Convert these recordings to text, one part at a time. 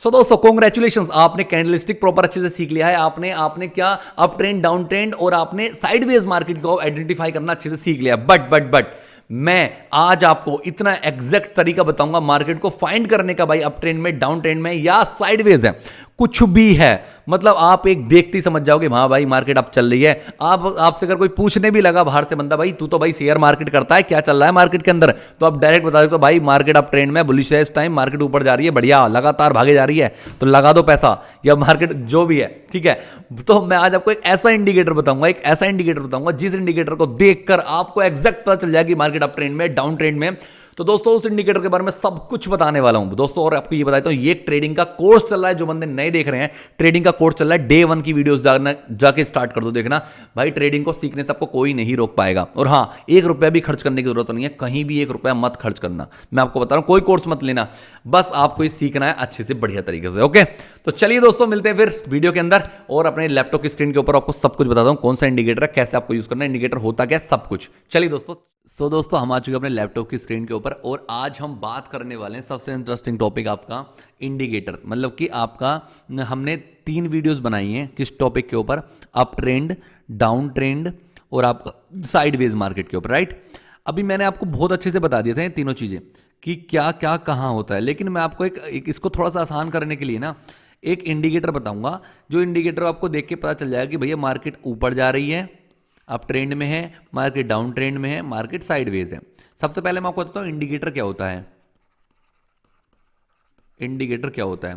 दोस्तों कॉन्ग्रेचुलेशन, आपने candlestick proper अच्छे से सीख लिया है। आपने आपने क्या अप ट्रेंड, डाउन ट्रेंड और आपने साइडवेज मार्केट को आइडेंटिफाई करना अच्छे से सीख लिया। बट मैं आज आपको इतना एग्जैक्ट तरीका बताऊंगा मार्केट को फाइंड करने का, भाई अप ट्रेंड में, डाउन ट्रेंड में या साइडवेज है, कुछ भी है, मतलब आप एक देखते ही समझ जाओगे हाँ भाई मार्केट अब चल रही है। आपसे अगर कोई पूछने भी लगा बाहर से बंदा, भाई तू तो भाई शेयर मार्केट करता है, क्या चल रहा है मार्केट के अंदर, तो आप डायरेक्ट बता सकते हो भाई मार्केट अब ट्रेंड में, बुलिश है इस टाइम, मार्केट ऊपर जा रही है, बढ़िया लगातार भागे जा रही है, तो लगा दो पैसा, या मार्केट जो भी है, ठीक है। तो मैं आज आपको एक ऐसा इंडिकेटर बताऊंगा, जिस इंडिकेटर को देखकर आपको एग्जैक्ट पता चल जाएगा कि मार्केट अप ट्रेंड में, डाउन ट्रेंड में। तो दोस्तों उस इंडिकेटर के बारे में सब कुछ बताने वाला हूं दोस्तों। और आपको ये बताता हूं, ये एक ट्रेडिंग का कोर्स चल रहा है, जो बंदे नए देख रहे हैं, ट्रेडिंग का कोर्स चल रहा है, डे 1 की वीडियोस जाके स्टार्ट कर दो देखना। भाई ट्रेडिंग को सीखने से आपको कोई नहीं रोक पाएगा। और हाँ, 1 रुपया भी खर्च करने की जरूरत नहीं है, कहीं भी 1 रुपया मत खर्च करना, मैं आपको बता रहा हूं, कोई कोर्स मत लेना, बस आपको ये सीखना है अच्छे से, बढ़िया तरीके से। ओके, तो चलिए दोस्तों मिलते हैं फिर वीडियो के अंदर, और अपने लैपटॉप की स्क्रीन के ऊपर आपको सब कुछ बताता हूं, कौन सा इंडिकेटर है, कैसे आपको यूज करना है, इंडिकेटर होता क्या, सब कुछ। चलिए दोस्तों, दोस्तों हम आ चुके हैं अपने लैपटॉप की स्क्रीन के ऊपर, और आज हम बात करने वाले हैं सबसे इंटरेस्टिंग टॉपिक आपका इंडिकेटर। मतलब कि आपका, हमने 3 वीडियोस बनाई हैं किस टॉपिक के ऊपर, अप ट्रेंड, डाउन ट्रेंड और आपका साइडवेज मार्केट के ऊपर, राइट। अभी मैंने आपको बहुत अच्छे से बता दिए थे तीनों चीजें कि क्या क्या कहाँ होता है, लेकिन मैं आपको एक इसको थोड़ा सा आसान करने के लिए ना एक इंडिकेटर बताऊंगा, जो इंडिकेटर आपको देख के पता चल जाएगा कि भैया मार्केट ऊपर जा रही है, अप ट्रेंड में है, मार्केट डाउन ट्रेंड में है, मार्केट साइडवेज है। सबसे पहले मैं आपको बताता हूं इंडिकेटर क्या होता है। इंडिकेटर क्या होता है,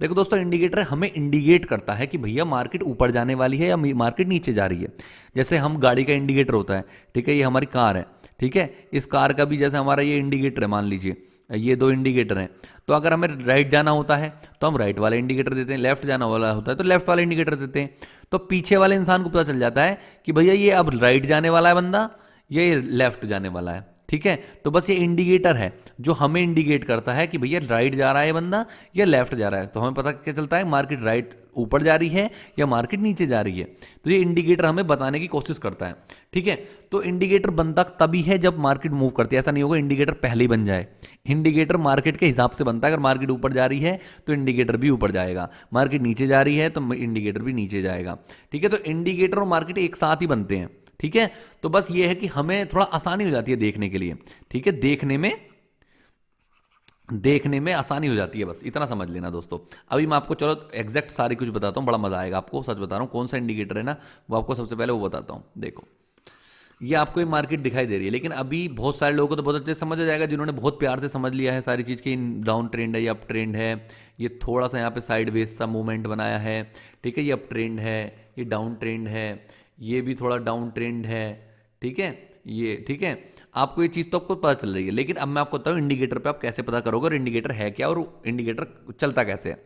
देखो दोस्तों, इंडिकेटर हमें इंडिकेट करता है कि भैया मार्केट ऊपर जाने वाली है या मार्केट नीचे जा रही है। जैसे हम गाड़ी का इंडिकेटर होता है, ठीक है, ये हमारी कार है, ठीक है, इस कार का भी जैसे हमारा ये इंडिकेटर है, मान लीजिए ये 2 इंडिकेटर हैं, तो अगर हमें राइट जाना होता है तो हम राइट वाला इंडिकेटर देते हैं, लेफ्ट जाना वाला होता है तो लेफ्ट वाला इंडिकेटर देते हैं। तो पीछे वाले इंसान को पता चल जाता है कि भैया ये अब राइट जाने वाला है बंदा, ये लेफ्ट जाने वाला है, ठीक है। तो बस ये इंडिकेटर है जो हमें इंडिकेट करता है कि भैया राइट जा रहा है बंदा या लेफ्ट जा रहा है। तो हमें पता क्या चलता है, मार्केट राइट ऊपर जा रही है या मार्केट नीचे जा रही है। तो ये इंडिकेटर हमें बताने की कोशिश करता है, ठीक है। तो इंडिकेटर बनता तभी है जब मार्केट मूव करती है, ऐसा नहीं होगा इंडिकेटर पहले ही बन जाए। इंडिकेटर मार्केट के हिसाब से बनता है, अगर मार्केट ऊपर जा रही है तो इंडिकेटर भी ऊपर जाएगा, मार्केट नीचे जा रही है तो इंडिकेटर भी नीचे जाएगा, ठीक है। तो इंडिकेटर और मार्केट एक साथ ही बनते हैं, ठीक है। तो बस ये है कि हमें थोड़ा आसानी हो जाती है देखने के लिए, ठीक है, देखने में आसानी हो जाती है, बस इतना समझ लेना दोस्तों। अभी मैं आपको चलो एग्जैक्ट सारी कुछ बताता हूं, बड़ा मजा आएगा आपको, सच बता रहा हूं। कौन सा इंडिकेटर है ना, वो आपको सबसे पहले वो बताता हूं। देखो ये आपको ये मार्केट दिखाई दे रही है, लेकिन अभी बहुत सारे लोगों को तो बहुत अच्छे से समझ आ जाएगा, जिन्होंने बहुत प्यार से समझ लिया है सारी चीज़ की, डाउन ट्रेंड है, ये अप ट्रेंड है, ये थोड़ा सा यहाँ पे साइडवेज सा मूवमेंट बनाया है, ठीक है, ये अप ट्रेंड है, ये डाउन ट्रेंड है, ये भी थोड़ा डाउन ट्रेंड है, ठीक है, ये ठीक है। आपको ये चीज़ तो आपको पता चल रही है, लेकिन अब मैं आपको बताऊँ इंडिकेटर पे आप कैसे पता करोगे और इंडिकेटर है क्या और इंडिकेटर चलता कैसे है।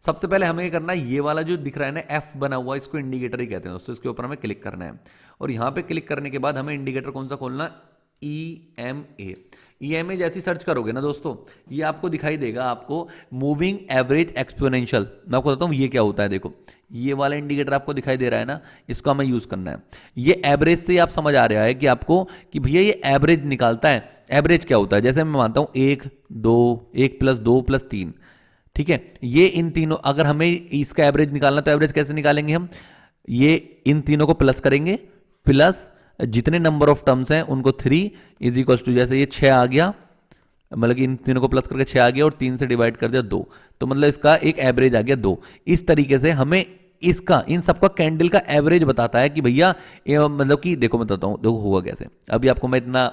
सबसे पहले हमें करना है, ये वाला जो दिख रहा है ना एफ बना हुआ, इसको इंडिकेटर ही कहते हैं दोस्तों, इसके ऊपर हमें क्लिक करना है, और यहाँ पे क्लिक करने के बाद हमें इंडिकेटर कौन सा खोलना, EMA। EMA जैसी सर्च करोगे ना दोस्तों, ये आपको दिखाई देगा, आपको मूविंग एवरेज एक्सपोनेंशियल। मैं आपको बताता हूँ ये क्या होता है। देखो ये वाला इंडिकेटर आपको दिखाई दे रहा है ना, इसको हमें यूज करना है। ये एवरेज से आप समझ आ रहा है कि आपको कि भैया ये एवरेज निकालता है। एवरेज क्या होता है, जैसे मैं मानता हूँ 1 2 1 + 2 + 3, ठीक है, ये इन तीनों, अगर हमें इसका एवरेज निकालना तो एवरेज कैसे निकालेंगे हम, ये इन तीनों को प्लस करेंगे, प्लस जितने नंबर ऑफ टर्म्स हैं उनको 3 = जैसे ये 6 आ गया, मतलब कि इन तीनों को प्लस करके 6 आ गया और 3 से डिवाइड कर दिया 2, तो मतलब इसका एक एवरेज आ गया 2। इस तरीके से हमें इसका, इन सबका कैंडल का एवरेज बताता है कि भैया मतलब कि देखो मैं बताता हूँ, देखो हुआ कैसे। अभी आपको मैं इतना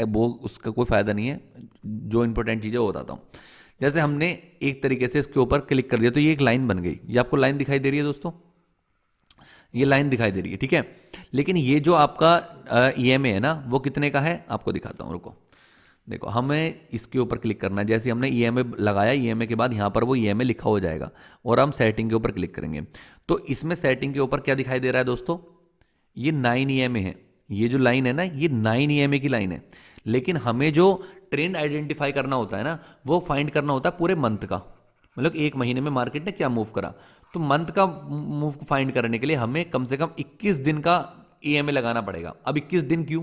वो उसका कोई फायदा नहीं है, जो इंपॉर्टेंट चीज़ है वो बताता हूँ। जैसे हमने एक तरीके से इसके ऊपर क्लिक कर दिया तो ये एक लाइन बन गई, ये आपको लाइन दिखाई दे रही है दोस्तों, ये लाइन दिखाई दे रही है, ठीक है। लेकिन ये जो आपका EMA है ना, वो कितने का है आपको दिखाता हूँ, रुको। देखो हमें इसके ऊपर क्लिक करना है, जैसे हमने EMA लगाया, EMA के बाद यहाँ पर वो EMA लिखा हो जाएगा, और हम सेटिंग के ऊपर क्लिक करेंगे। तो इसमें सेटिंग के ऊपर क्या दिखाई दे रहा है दोस्तों, ये 9 EMA है, ये जो लाइन है ना, ये 9 EMA की लाइन है। लेकिन हमें जो ट्रेंड आइडेंटिफाई करना होता है ना, वो फाइंड करना होता है पूरे मंथ का, मतलब एक महीने में मार्केट ने क्या मूव करा। तो मंथ का मूव को फाइंड करने के लिए हमें कम से कम 21 दिन का EMA लगाना पड़ेगा। अब 21 दिन क्यों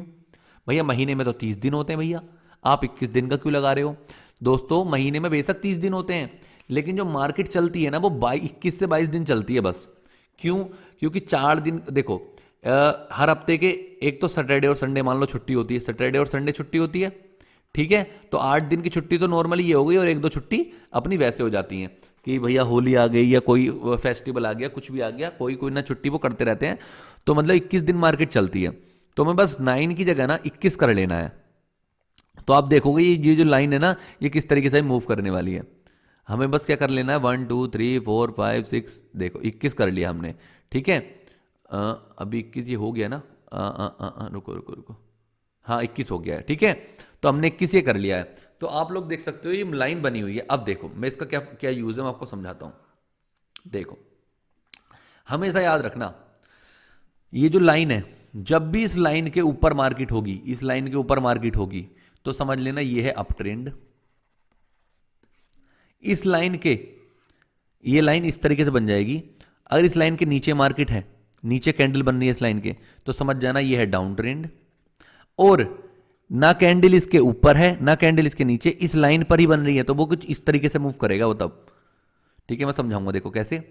भैया, महीने में तो 30 दिन होते हैं भैया, आप 21 दिन का क्यों लगा रहे हो दोस्तों। महीने में बेशक 30 दिन होते हैं, लेकिन जो मार्केट चलती है ना वो 21 से 22 दिन चलती है बस। क्यों? क्योंकि 4 दिन देखो, हर हफ्ते के एक तो सैटरडे और संडे मान लो छुट्टी होती है, सैटरडे और संडे छुट्टी होती है, ठीक है। तो 8 दिन की छुट्टी तो नॉर्मली ये हो गई, और 1-2 छुट्टी अपनी वैसे हो जाती हैं कि भैया होली आ गई या कोई फेस्टिवल आ गया, कुछ भी आ गया, कोई कोई ना छुट्टी वो करते रहते हैं। तो मतलब 21 दिन मार्केट चलती है। तो मैं बस 9 की जगह ना 21 कर लेना है। तो आप देखोगे ये जो लाइन है ना, ये किस तरीके से मूव करने वाली है। हमें बस क्या कर लेना है, 1 2 3 4 5 6, देखो 21 कर लिया हमने, ठीक है। अभी 21 ये हो गया ना, रुको रुको रुको, हाँ 21 हो गया है, ठीक है। तो हमने 21 ये कर लिया है। तो आप लोग देख सकते हो ये लाइन बनी हुई है। अब देखो मैं इसका क्या क्या यूज है मैं आपको समझाता हूं। देखो हमेशा याद रखना, ये जो लाइन है, जब भी इस लाइन के ऊपर मार्केट होगी, इस लाइन के ऊपर मार्केट होगी, तो समझ लेना ये है अप ट्रेंड। इस लाइन के, ये लाइन इस तरीके से बन जाएगी। अगर इस लाइन के नीचे मार्केट है, नीचे कैंडल बन रही है इस लाइन के, तो समझ जाना ये है डाउन ट्रेंड। और ना कैंडल इसके ऊपर है ना कैंडल इसके नीचे, इस लाइन पर ही बन रही है, तो वो कुछ इस तरीके से मूव करेगा वो तब, ठीक है। मैं समझाऊंगा, देखो कैसे।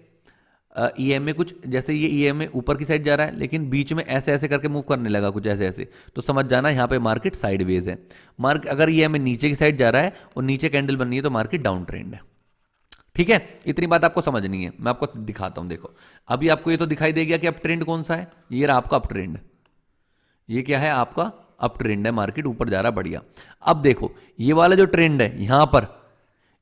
ईएमए कुछ जैसे, ये ईएमए ऊपर की साइड जा रहा है, लेकिन बीच में ऐसे ऐसे करके मूव करने लगा कुछ ऐसे ऐसे, तो समझ जाना यहाँ पे मार्केट साइडवेज है। अगर ईएमए नीचे की साइड जा रहा है और नीचे कैंडल बन रही है, तो मार्केट डाउन ट्रेंड है, ठीक है। इतनी बात आपको समझनी है। मैं आपको दिखाता हूं, देखो अभी आपको ये तो दिखाई दे गया कि अप ट्रेंड कौन सा है, ये रहा आपका अप ट्रेंड। ये क्या है आपका अप ट्रेंड है, मार्केट ऊपर जा रहा है, बढ़िया। अब देखो ये वाला जो ट्रेंड है यहां पर,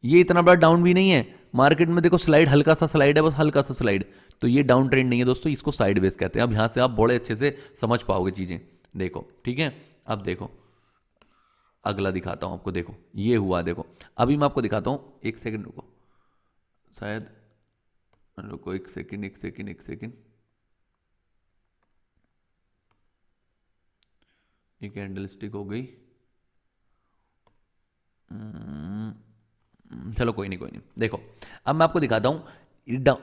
ये इतना बड़ा डाउन भी नहीं है मार्केट में, देखो स्लाइड, हल्का सा स्लाइड है, बस हल्का सा स्लाइड, तो ये डाउन ट्रेंड नहीं है दोस्तों, इसको साइडवेज कहते हैं। अब यहां से आप बड़े अच्छे से समझ पाओगे चीजें, देखो ठीक है। अब देखो अगला दिखाता हूं आपको, देखो ये हुआ, देखो अभी मैं आपको दिखाता हूं, एक सेकंड रुको, शायद रुको, एक सेकंड एक सेकंड एक सेकंड, ये कैंडल स्टिक हो गई। चलो कोई नहीं कोई नहीं, देखो अब मैं आपको दिखाता हूँ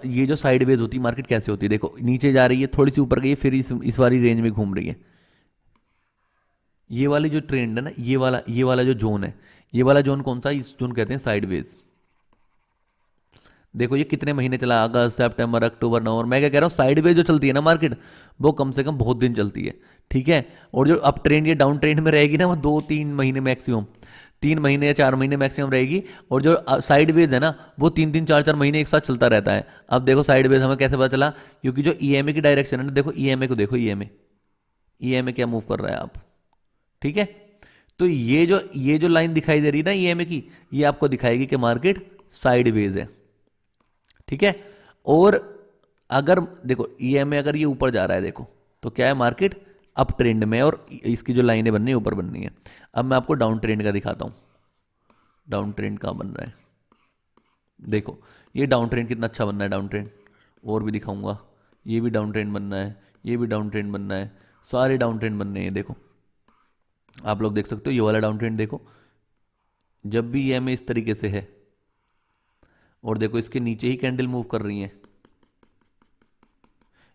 ये जो साइडवेज होती है मार्केट कैसे होती है। देखो नीचे जा रही है, थोड़ी सी ऊपर गई है, फिर इस वाली रेंज में घूम रही है। ये वाली जो ट्रेंड है ना, ये वाला जो जोन है, ये वाला जोन कौन सा, इस जोन कहते हैं साइडवेज। देखो ये कितने महीने चला, अगस्त सितंबर अक्टूबर नवंबर। मैं क्या कह रहा हूँ, साइडवेज जो चलती है ना मार्केट, वो कम से कम बहुत दिन चलती है, ठीक है। और जो अप ट्रेंड या डाउन ट्रेंड में रहेगी ना, वो 2-3 महीने मैक्सिमम, 3 महीने या 4 महीने मैक्सिमम रहेगी। और जो साइडवेज है ना, वो 3-3 4-4 महीने एक साथ चलता रहता है। अब देखो साइडवेज हमें कैसे पता चला, क्योंकि जो ईएमए की डायरेक्शन है ना, देखो ईएमए को देखो, ईएमए क्या मूव कर रहा है आप, ठीक है। तो ये जो लाइन दिखाई दे रही है ना ईएमए की, ये आपको दिखाएगी कि मार्केट साइडवेज है, ठीक है। और अगर देखो ईएमए अगर ये ऊपर जा रहा है, देखो तो क्या है, मार्केट अप ट्रेंड में, और इसकी जो लाइनें बन रही है ऊपर बन रही है। अब मैं आपको डाउन ट्रेंड का दिखाता हूं, डाउन ट्रेंड कहाँ बन रहा है। देखो ये डाउन ट्रेंड कितना अच्छा बन रहा है, डाउन ट्रेंड और भी दिखाऊंगा, ये भी डाउन ट्रेंड बनना है, ये भी डाउन ट्रेंड बनना है, सारे डाउन ट्रेंड बनने हैं। देखो आप लोग देख सकते हो, ये वाला डाउन ट्रेंड देखो, जब भी ईएमए इस तरीके से है, और देखो इसके नीचे ही कैंडल मूव कर रही है।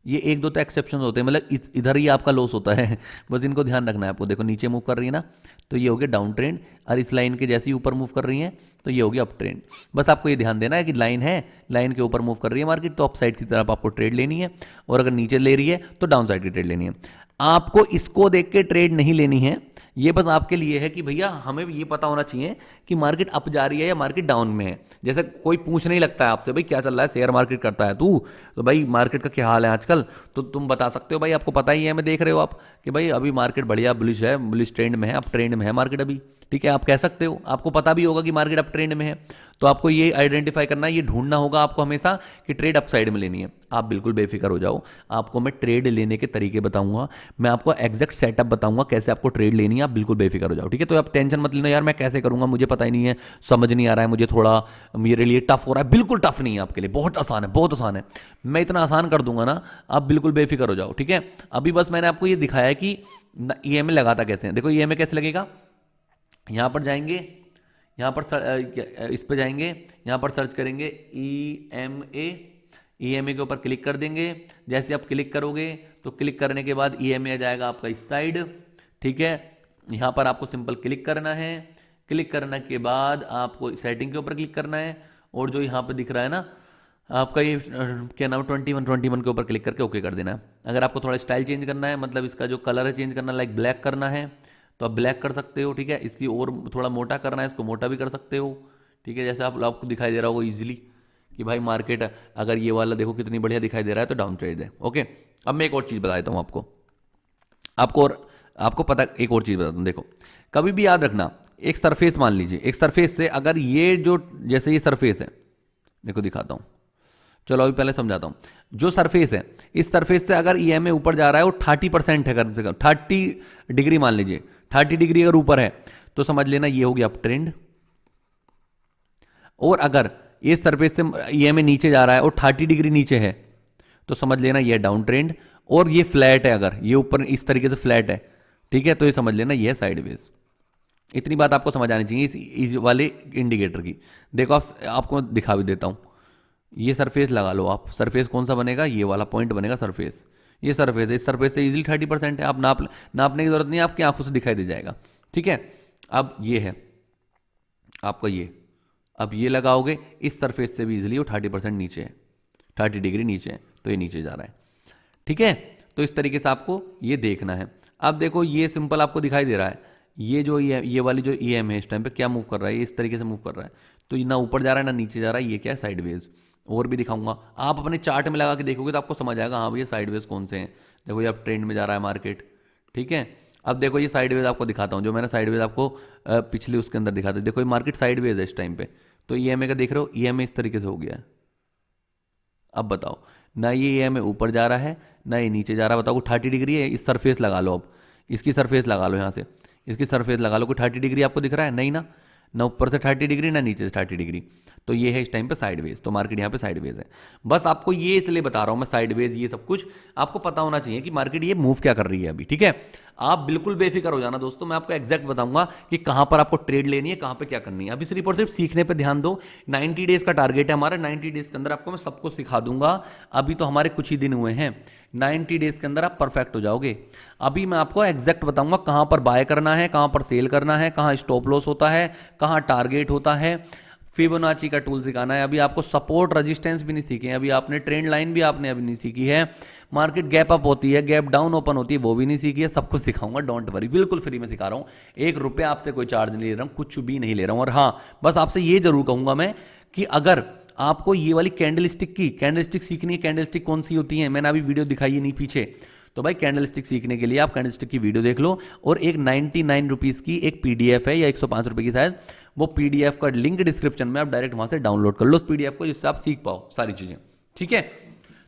ये 1-2 तो एक्सेप्शन होते हैं, मतलब इधर ही आपका लॉस होता है, बस इनको ध्यान रखना है आपको। देखो नीचे मूव कर रही है ना, तो ये हो गया डाउन ट्रेंड, और इस लाइन के जैसे ही ऊपर मूव कर रही है, तो ये हो गया अप ट्रेंड। बस आपको ये ध्यान देना है कि लाइन है, लाइन के ऊपर मूव कर रही है मार्केट, तो अप साइड की तरफ आपको ट्रेड लेनी है, और अगर नीचे ले रही है तो डाउन साइड की ट्रेड लेनी है। आपको इसको देख के ट्रेड नहीं लेनी है, ये बस आपके लिए है कि भैया हमें ये पता होना चाहिए कि मार्केट अप जा रही है या मार्केट डाउन में है। जैसे कोई पूछ नहीं लगता है आपसे, भाई क्या चल रहा है, शेयर मार्केट करता है तू, तो भाई मार्केट का क्या हाल है आजकल, तो तुम बता सकते हो भाई, आपको पता ही है, मैं देख रहे हो आप कि भाई अभी मार्केट बढ़िया बुलिश है, बुलिश ट्रेंड में है, अप ट्रेंड में है मार्केट अभी, ठीक है। आप कह सकते हो, आपको पता भी होगा कि मार्केट अप ट्रेंड में है, तो आपको ये आइडेंटिफाई करना, ये ढूंढना होगा आपको हमेशा कि ट्रेड अप साइड में लेनी है। आप बिल्कुल बेफिक्र हो जाओ, आपको मैं ट्रेड लेने के तरीके बताऊंगा, मैं आपको एग्जैक्ट सेटअप बताऊंगा कैसे आपको ट्रेड लेनी है, आप बिल्कुल बेफिक्र हो जाओ, ठीक है। तो आप टेंशन मत लेना यार मैं कैसे करूंगा, मुझे पता ही नहीं है, समझ नहीं आ रहा है मुझे, थोड़ा मेरे लिए टफ हो रहा है। बिल्कुल टफ नहीं है आपके लिए, बहुत आसान है, बहुत आसान है, मैं इतना आसान कर दूंगा ना, आप बिल्कुल बेफिक्र हो जाओ, ठीक है। अभी बस मैंने आपको ये दिखाया है कि ईएमए लगाता कैसे है। देखो ईएमए कैसे लगेगा, यहां पर जाएंगे, यहाँ पर इस पे जाएंगे, यहाँ पर सर्च करेंगे ईएमए, ईएमए के ऊपर क्लिक कर देंगे। जैसे आप क्लिक करोगे तो क्लिक करने के बाद ईएमए आ जाएगा आपका इस साइड, ठीक है। यहाँ पर आपको सिंपल क्लिक करना है, क्लिक करने के बाद आपको सेटिंग के ऊपर क्लिक करना है, और जो यहाँ पे दिख रहा है ना आपका ये क्या नाम 21 के ऊपर क्लिक करके ओके कर देना है। अगर आपको थोड़ा स्टाइल चेंज करना है, मतलब इसका जो कलर है चेंज करना है, लाइक ब्लैक करना है तो आप ब्लैक कर सकते हो, ठीक है। इसकी और थोड़ा मोटा करना है, इसको मोटा भी कर सकते हो, ठीक है। जैसे आपको दिखाई दे रहा होगा ईजिली कि भाई मार्केट अगर ये वाला देखो कितनी बढ़िया दिखाई दे रहा है तो डाउन ट्रेड है, ओके। अब मैं एक और चीज़ बता देता हूँ आपको पता, एक और चीज़ बताता हूँ। देखो कभी भी याद रखना, एक सरफेस मान लीजिए, एक सरफेस से अगर ये जो जैसे ये सरफेस है, देखो दिखाता हूँ, चलो अभी पहले समझाता हूँ। जो सरफेस है, इस सरफेस से अगर ईएमए ऊपर जा रहा है वो 30% है, कम से कम 30 डिग्री मान लीजिए, 30 डिग्री अगर ऊपर है तो समझ लेना ये हो गया अप ट्रेंड। और अगर इस सरफेस से ईएमए नीचे जा रहा है और 30 डिग्री नीचे है तो समझ लेना ये डाउन ट्रेंड। और ये फ्लैट है, अगर ये ऊपर इस तरीके से फ्लैट है, ठीक है, तो ये समझ लेना ये है साइडवेज। इतनी बात आपको समझ आनी चाहिए इस वाले इंडिकेटर की। देखो आपको दिखा भी देता हूं, ये सरफेस लगा लो आप, सरफेस कौन सा बनेगा, ये वाला पॉइंट बनेगा सरफेस। ये सरफेस है, इस सरफेस से इजीली 30% है, आप नापने की जरूरत नहीं है, आपकी आंखों से दिखाई दे जाएगा, ठीक है। अब ये है आपका ये, अब ये लगाओगे इस सरफेस से भी इजीली वो 30% नीचे है, 30 डिग्री नीचे है, तो ये नीचे जा रहा है, ठीक है। तो इस तरीके से आपको ये देखना है। अब देखो ये सिंपल आपको दिखाई दे रहा है, ये जो ये वाली जो ईएम है इस टाइम पे क्या मूव कर रहा है, ये इस तरीके से मूव कर रहा है, तो ये ना ऊपर जा रहा है ना नीचे जा रहा है, ये क्या है साइडवेज। और भी दिखाऊंगा, आप अपने चार्ट में लगा के देखोगे तो आपको समझ आएगा हाँ भैया साइडवेज कौन से हैं। देखो ये अब ट्रेंड में जा रहा है मार्केट, ठीक है। अब देखो ये साइडवेज आपको दिखाता हूँ, जो मैंने साइडवेज आपको पिछले उसके अंदर दिखाता, देखो ये मार्केट साइडवेज है इस टाइम पे, तो ईएमए का देख रहे हो, ईएमए इस तरीके से हो गया है। अब बताओ, ना ये ईएमए ऊपर जा रहा है ना ये नीचे जा रहा है, बताओ 30 डिग्री है, इस सरफेस लगा लो, अब इसकी सरफेस लगा लो, यहाँ से इसकी सरफेस लगा लो, कोई 30 डिग्री आपको दिख रहा है नहीं ना, ना ऊपर से 30 डिग्री ना नीचे से 30 डिग्री, तो ये है इस टाइम पे साइडवेज। तो मार्केट यहाँ पे साइडवेज है। बस आपको ये इसलिए बता रहा हूँ मैं, साइडवेज ये सब कुछ आपको पता होना चाहिए कि मार्केट ये मूव क्या कर रही है अभी, ठीक है। आप बिल्कुल बेफिक्र हो जाना दोस्तों, मैं आपको एग्जैक्ट बताऊंगा कि कहां पर आपको ट्रेड लेनी है, कहां पे क्या करनी है। अभी सिर्फ और सिर्फ सीखने पे ध्यान दो। 90 डेज का टारगेट है हमारा, 90 डेज के अंदर आपको मैं सब कुछ सिखा दूंगा। अभी तो हमारे कुछ ही दिन हुए हैं, 90 डेज के अंदर आप परफेक्ट हो जाओगे। अभी मैं आपको एग्जैक्ट बताऊंगा कहां पर बाय करना है, कहां पर सेल करना है, कहां स्टॉप लॉस होता है, कहां टारगेट होता है, फिबोनाची का टूल सिखाना है। अभी आपको सपोर्ट रेजिस्टेंस भी नहीं सीखे हैं, अभी आपने ट्रेंड लाइन भी आपने अभी नहीं सीखी है, मार्केट गैप अप होती है, गैप डाउन ओपन होती है, वो भी नहीं सीखी है। सब कुछ सिखाऊंगा, डोंट वरी, बिल्कुल फ्री में सिखा रहा हूँ। 1 रुपया आपसे कोई चार्ज नहीं ले रहा हूँ, कुछ भी नहीं ले रहा हूँ। और हाँ, बस आपसे ये जरूर कहूंगा मैं कि अगर आपको ये वाली कैंडलस्टिक सीखनी है, कैंडलस्टिक कौन सी होती है मैंने अभी वीडियो दिखाई है नहीं पीछे, तो भाई कैंडलस्टिक सीखने के लिए आप कैंडलस्टिक की वीडियो देख लो। और एक 99 रुपीज़ की एक पीडीएफ है, या 105 रुपये की शायद, वो पीडीएफ का लिंक डिस्क्रिप्शन में, आप डायरेक्ट वहां से डाउनलोड कर लो उस पीडीएफ को, जिससे आप सीख पाओ सारी चीजें, ठीक है।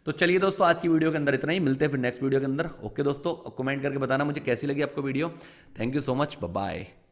तो चलिए दोस्तों, आज की वीडियो के अंदर इतना ही, मिलते हैं फिर नेक्स्ट वीडियो के अंदर। ओके दोस्तों, कमेंट करके बताना मुझे कैसी लगी आपको video. Thank you so much, bye bye.